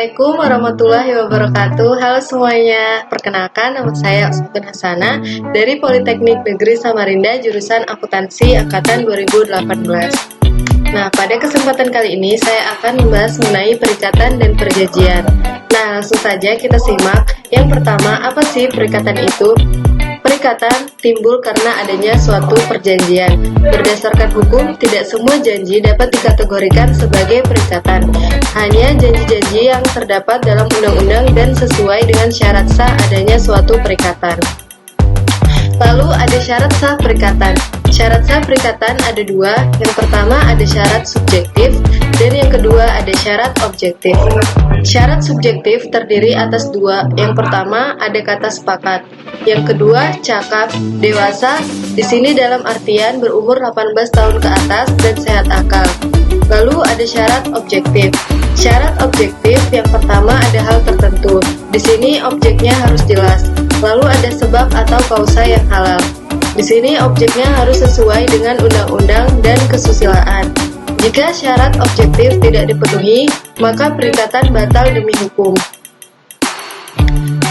Assalamualaikum warahmatullahi wabarakatuh. Halo semuanya, perkenalkan nama saya Usman Hasanah dari Politeknik Negeri Samarinda jurusan Akuntansi Angkatan 2018. Nah, pada kesempatan kali ini saya akan membahas mengenai perikatan dan perjanjian. Nah, langsung saja kita simak. Yang pertama, apa sih perikatan itu? Perikatan timbul karena adanya suatu perjanjian. Berdasarkan hukum, tidak semua janji dapat dikategorikan sebagai perikatan. Hanya janji-janji yang terdapat dalam undang-undang dan sesuai dengan syarat sah adanya suatu perikatan. Lalu ada syarat sah perikatan. Syarat sah perikatan ada dua. Yang pertama ada syarat subjektif dan yang kedua ada syarat objektif. Syarat subjektif terdiri atas dua. Yang pertama ada kata sepakat. Yang kedua cakap, dewasa. Di sini dalam artian berumur 18 tahun ke atas dan sehat akal. Lalu ada syarat objektif. Syarat objektif yang pertama ada hal tertentu. Di sini objeknya harus jelas. Lalu ada sebab atau kausa yang halal. Di sini objeknya harus sesuai dengan undang-undang dan kesusilaan. Jika syarat objektif tidak dipenuhi, maka perikatan batal demi hukum.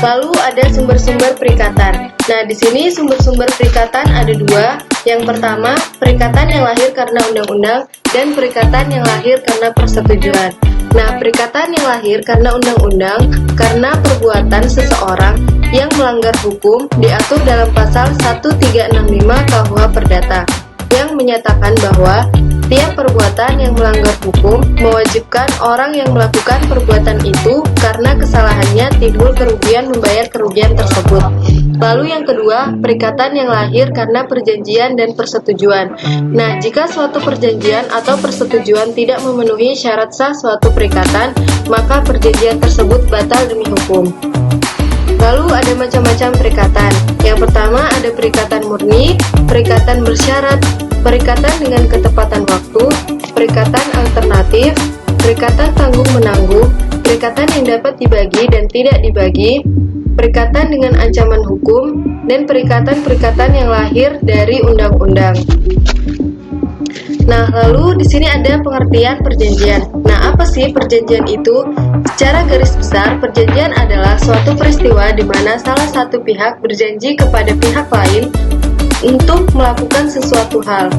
Lalu ada sumber-sumber perikatan. Nah, di sini sumber-sumber perikatan ada dua. Yang pertama, perikatan yang lahir karena undang-undang dan perikatan yang lahir karena persetujuan. Nah, perikatan yang lahir karena undang-undang karena perbuatan seseorang yang melanggar hukum diatur dalam pasal 1365 KUH Perdata yang menyatakan bahwa tiap perbuatan yang melanggar hukum mewajibkan orang yang melakukan perbuatan itu karena kesalahannya timbul kerugian membayar kerugian tersebut. Lalu yang kedua, perikatan yang lahir karena perjanjian dan persetujuan. Nah, jika suatu perjanjian atau persetujuan tidak memenuhi syarat sah suatu perikatan, maka perjanjian tersebut batal demi hukum. Lalu ada macam-macam perikatan. Yang pertama ada perikatan murni, perikatan bersyarat, perikatan dengan ketepatan waktu, perikatan alternatif, perikatan tanggung-menanggung, perikatan yang dapat dibagi dan tidak dibagi, perikatan dengan ancaman hukum, dan perikatan-perikatan yang lahir dari undang-undang. Nah, lalu di sini ada pengertian perjanjian. Nah, apa sih perjanjian itu? Secara garis besar, perjanjian adalah suatu peristiwa di mana salah satu pihak berjanji kepada pihak lain untuk melakukan sesuatu hal.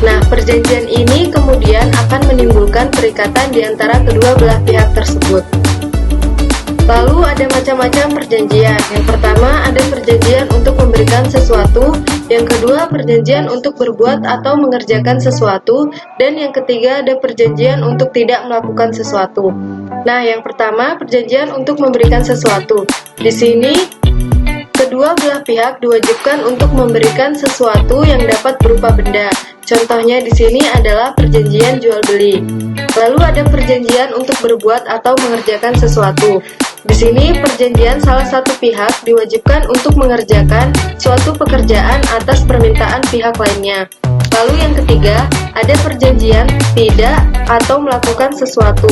Nah, perjanjian ini kemudian akan menimbulkan perikatan di antara kedua belah pihak tersebut. Lalu ada macam-macam perjanjian. Yang pertama ada perjanjian untuk memberikan sesuatu, yang kedua perjanjian untuk berbuat atau mengerjakan sesuatu, dan yang ketiga ada perjanjian untuk tidak melakukan sesuatu. Nah, yang pertama perjanjian untuk memberikan sesuatu. Di sini kedua belah pihak diwajibkan untuk memberikan sesuatu yang dapat berupa benda. Contohnya di sini adalah perjanjian jual beli. Lalu ada perjanjian untuk berbuat atau mengerjakan sesuatu. Di sini perjanjian salah satu pihak diwajibkan untuk mengerjakan suatu pekerjaan atas permintaan pihak lainnya. Lalu yang ketiga, ada perjanjian tidak atau melakukan sesuatu.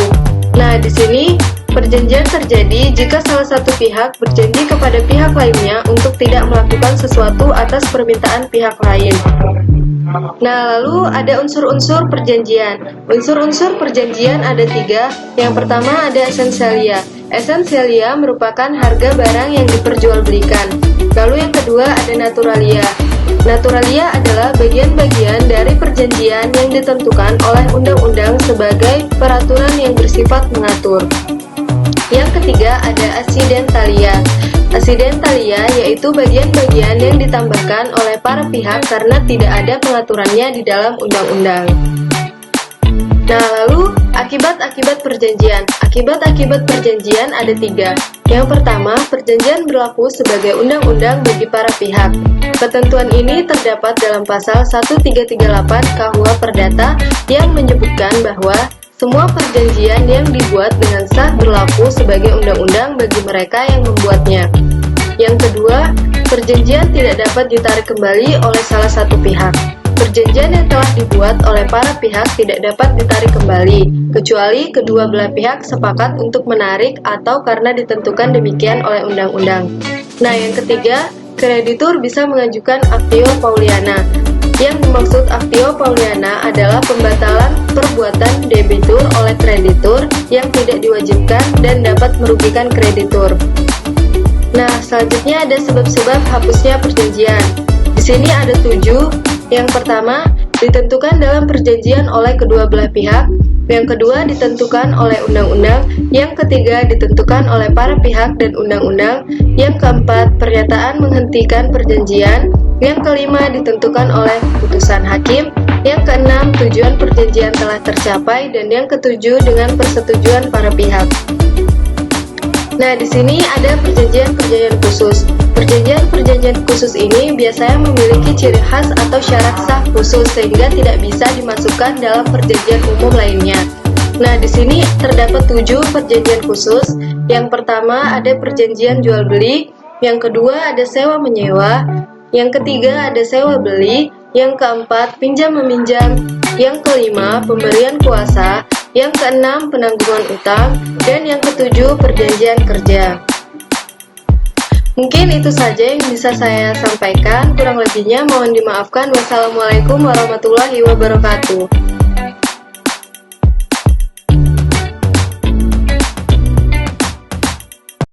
Nah, di sini perjanjian terjadi jika salah satu pihak berjanji kepada pihak lainnya untuk tidak melakukan sesuatu atas permintaan pihak lain. Nah, lalu ada unsur-unsur perjanjian. Unsur-unsur perjanjian ada tiga. Yang pertama ada esensialia. Esensialia merupakan harga barang yang diperjualbelikan. Lalu yang kedua ada naturalia. Naturalia adalah bagian-bagian dari perjanjian yang ditentukan oleh undang-undang sebagai peraturan yang bersifat mengatur. Yang ketiga ada aksidentalia. Aksidentalia yaitu bagian-bagian yang ditambahkan oleh para pihak karena tidak ada pengaturannya di dalam undang-undang. Nah, lalu akibat-akibat perjanjian. Akibat-akibat perjanjian ada tiga. Yang pertama, perjanjian berlaku sebagai undang-undang bagi para pihak. Ketentuan ini terdapat dalam pasal 1338 KUH Perdata yang menyebutkan bahwa semua perjanjian yang dibuat dengan sah berlaku sebagai undang-undang bagi mereka yang membuatnya. Yang kedua, perjanjian tidak dapat ditarik kembali oleh salah satu pihak. Perjanjian yang telah dibuat oleh para pihak tidak dapat ditarik kembali, kecuali kedua belah pihak sepakat untuk menarik atau karena ditentukan demikian oleh undang-undang. Nah, yang ketiga, kreditur bisa mengajukan actio pauliana. Yang dimaksud actio pauliana adalah pembatalan perbuatan debitur oleh kreditur yang tidak diwajibkan dan dapat merugikan kreditur. Nah, selanjutnya ada sebab-sebab hapusnya perjanjian. Di sini ada 7. Yang pertama, ditentukan dalam perjanjian oleh kedua belah pihak. Yang kedua, ditentukan oleh undang-undang. Yang ketiga, ditentukan oleh para pihak dan undang-undang. Yang keempat, pernyataan menghentikan perjanjian. Yang kelima, ditentukan oleh putusan hakim. Yang keenam, tujuan perjanjian telah tercapai. Dan yang ketujuh, dengan persetujuan para pihak. Nah, di sini ada perjanjian-perjanjian khusus. Perjanjian-perjanjian khusus ini biasanya memiliki ciri khas atau syarat sah khusus sehingga tidak bisa dimasukkan dalam perjanjian umum lainnya. Nah, di sini terdapat 7 perjanjian khusus. Yang pertama ada perjanjian jual beli, yang kedua ada sewa menyewa, yang ketiga ada sewa beli, yang keempat pinjam meminjam, yang kelima pemberian kuasa, yang keenam penangguhan utang, dan yang ketujuh perjanjian kerja. Mungkin itu saja yang bisa saya sampaikan, kurang lebihnya mohon dimaafkan. Wassalamualaikum warahmatullahi wabarakatuh.